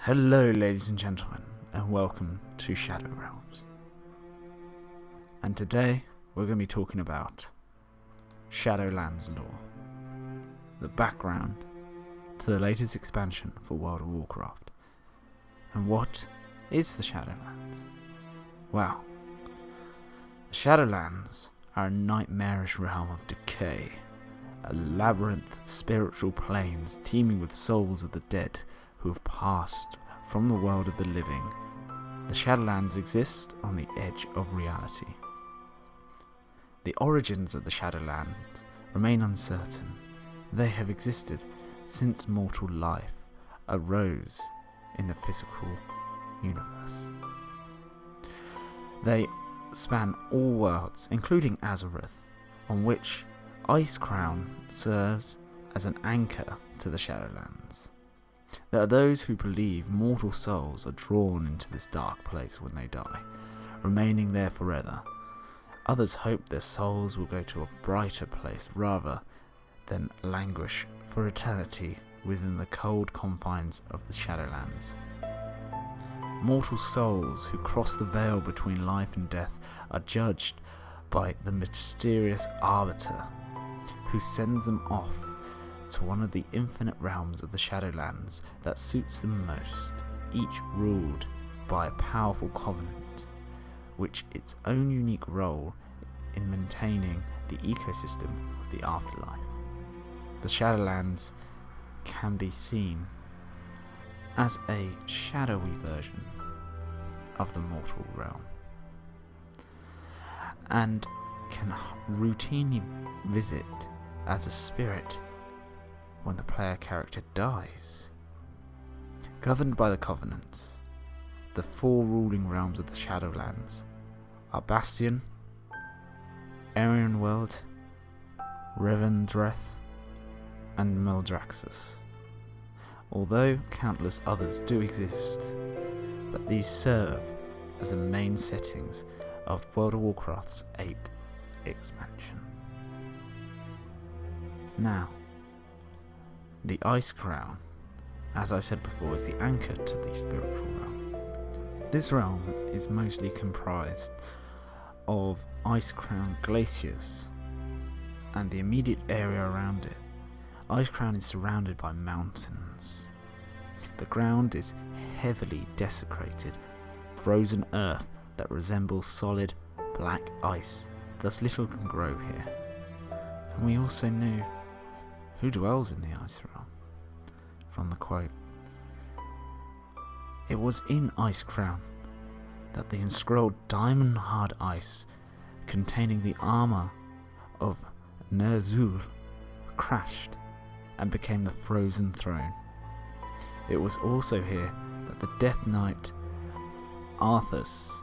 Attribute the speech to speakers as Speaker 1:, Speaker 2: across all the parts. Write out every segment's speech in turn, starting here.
Speaker 1: Hello ladies and gentlemen, and welcome to Shadow Realms. And today we're going to be talking about Shadowlands Lore, the background to the latest expansion for World of Warcraft. And what is the Shadowlands? Well, the Shadowlands are a nightmarish realm of decay, a labyrinth of spiritual planes teeming with souls of the dead who have passed from the world of the living. The Shadowlands exist on the edge of reality. The origins of the Shadowlands remain uncertain. They have existed since mortal life arose in the physical universe. They span all worlds, including Azeroth, on which Icecrown serves as an anchor to the Shadowlands. There are those who believe mortal souls are drawn into this dark place when they die, remaining there forever. Others hope their souls will go to a brighter place rather than languish for eternity within the cold confines of the Shadowlands. Mortal souls who cross the veil between life and death are judged by the mysterious Arbiter, who sends them off to one of the infinite realms of the Shadowlands that suits them most, each ruled by a powerful covenant, which its own unique role in maintaining the ecosystem of the afterlife. The Shadowlands can be seen as a shadowy version of the mortal realm, and can routinely visit as a spirit when the player character dies. Governed by the Covenants, the four ruling realms of the Shadowlands are Bastion, Arianweld, Revendreth, and Meldraxus. Although countless others do exist, but these serve as the main settings of World of Warcraft's 8th expansion. Now, the Icecrown, as I said before, is the anchor to the spiritual realm. This realm is mostly comprised of Icecrown glaciers and the immediate area around it. Icecrown is surrounded by mountains. The ground is heavily desecrated, frozen earth that resembles solid black ice, thus little can grow here. And we also know who dwells in the Ice Realm, from the quote. It was in Icecrown that the enscrolled diamond hard ice containing the armour of Ner'zhul crashed and became the frozen throne. It was also here that the Death Knight Arthas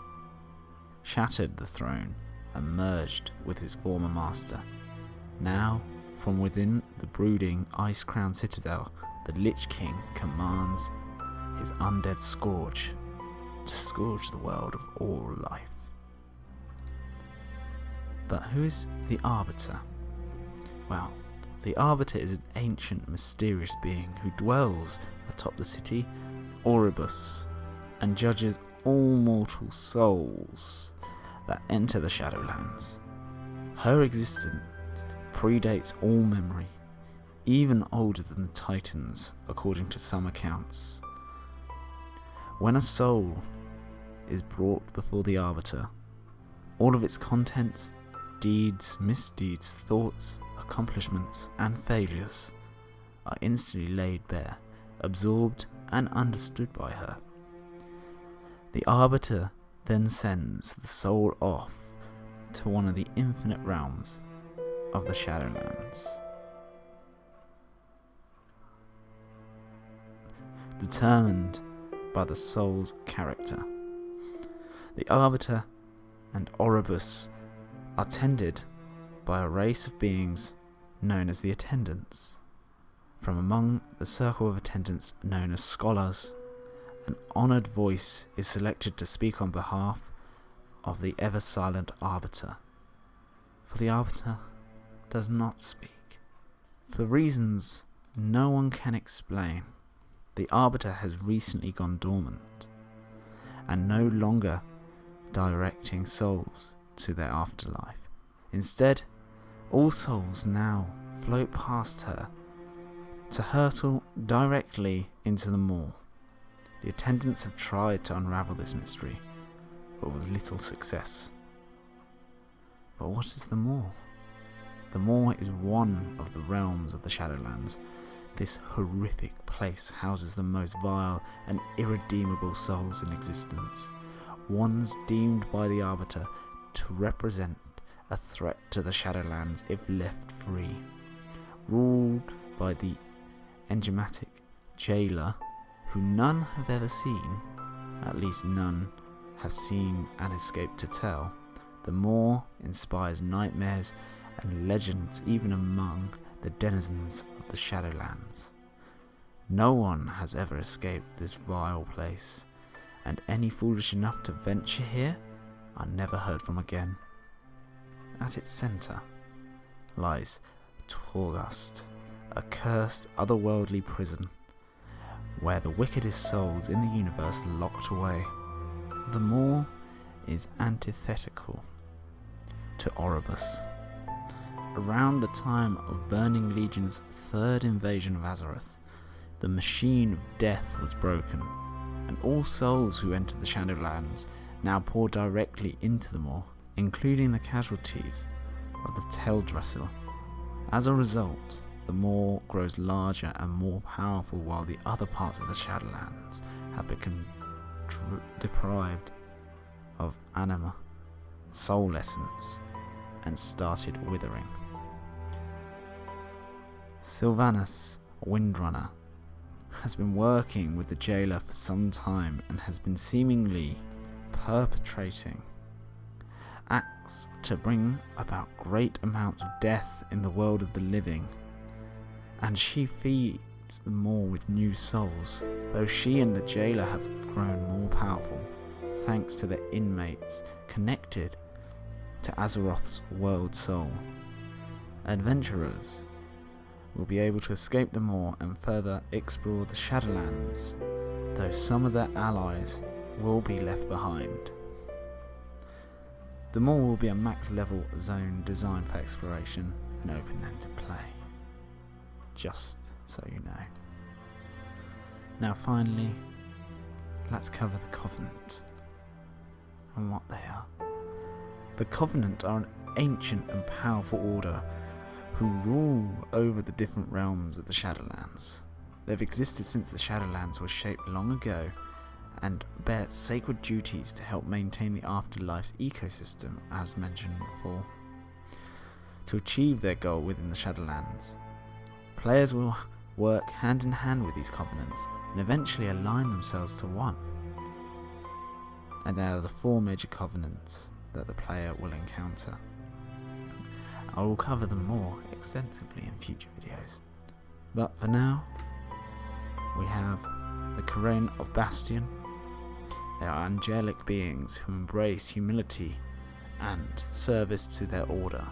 Speaker 1: shattered the throne and merged with his former master. Now, from within the brooding Icecrown Citadel, the Lich King commands his undead scourge to scourge the world of all life. But who is the Arbiter? Well, the Arbiter is an ancient, mysterious being who dwells atop the city Oribus and judges all mortal souls that enter the Shadowlands. Her existence predates all memory, even older than the Titans, according to some accounts. When a soul is brought before the Arbiter, all of its contents, deeds, misdeeds, thoughts, accomplishments, and failures are instantly laid bare, absorbed and understood by her. The Arbiter then sends the soul off to one of the infinite realms of the Shadowlands, determined by the soul's character. The Arbiter and Oribus are tended by a race of beings known as the Attendants. From among the circle of attendants known as Scholars, an honoured voice is selected to speak on behalf of the ever-silent Arbiter. For the Arbiter does not speak, for reasons no one can explain. the Arbiter has recently gone dormant, and no longer directing souls to their afterlife. Instead, all souls now float past her to hurtle directly into the maw. The attendants have tried to unravel this mystery, but with little success. But what is the maw? The maw is one of the realms of the Shadowlands. This horrific place houses the most vile and irredeemable souls in existence, ones deemed by the Arbiter to represent a threat to the Shadowlands if left free. Ruled by the enigmatic jailer, who none have ever seen, at least none have seen and escaped to tell, the maw inspires nightmares and legends even among the denizens of the Shadowlands. No one has ever escaped this vile place, and any foolish enough to venture here are never heard from again. At its centre lies Torghast, a cursed otherworldly prison, where the wickedest souls in the universe are locked away. The maw is antithetical to Oribus. Around the time of Burning Legion's third invasion of Azeroth, the machine of death was broken, and all souls who entered the Shadowlands now pour directly into the maw, including the casualties of the Teldrassil. As a result, the maw grows larger and more powerful, while the other parts of the Shadowlands have become deprived of anima, soul essence, and started withering. Sylvanas, Windrunner, has been working with the jailer for some time and has been seemingly perpetrating acts to bring about great amounts of death in the world of the living, and she feeds the maw with new souls. Both she and the jailer have grown more powerful thanks to the inmates connected to Azeroth's world soul. Adventurers will be able to escape the maw and further explore the Shadowlands, though some of their allies will be left behind. The maw will be a max level zone designed for exploration and open-ended play, just so you know. Now finally, let's cover the Covenant and what they are. The Covenant are an ancient and powerful order who rule over the different realms of the Shadowlands. They've existed since the Shadowlands were shaped long ago and bear sacred duties to help maintain the afterlife's ecosystem, as mentioned before. To achieve their goal within the Shadowlands, players will work hand in hand with these covenants and eventually align themselves to one. And there are the 4 major covenants that the player will encounter. I will cover them more extensively in future videos. But for now, we have the Karen of Bastion. They are angelic beings who embrace humility and service to their order.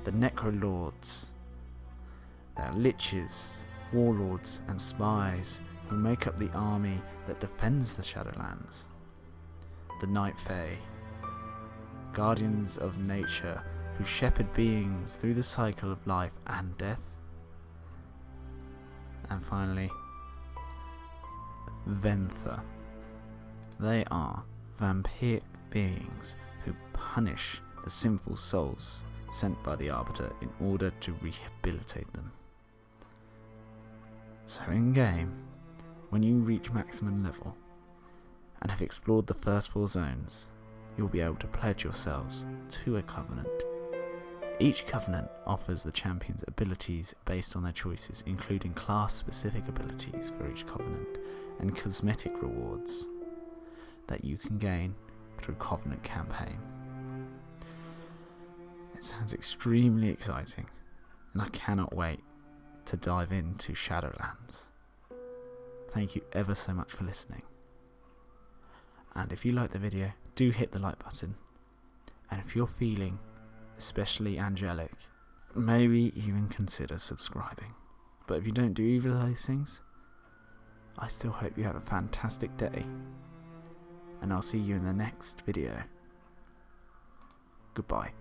Speaker 1: The Necrolords. They are liches, warlords and spies who make up the army that defends the Shadowlands. The Night Fae. Guardians of nature who shepherd beings through the cycle of life and death. And finally, Venthyr. They are vampiric beings who punish the sinful souls sent by the Arbiter in order to rehabilitate them. So in game, when you reach maximum level and have explored the first 4 zones, you'll be able to pledge yourselves to a covenant. Each covenant offers the champions abilities based on their choices, including class-specific abilities for each covenant and cosmetic rewards that you can gain through Covenant campaign. It sounds extremely exciting, and I cannot wait to dive into Shadowlands. Thank you ever so much for listening. And if you like the video, do hit the like button. And if you're feeling especially angelic, maybe even consider subscribing. But if you don't do either of those things, I still hope you have a fantastic day, and I'll see you in the next video. Goodbye.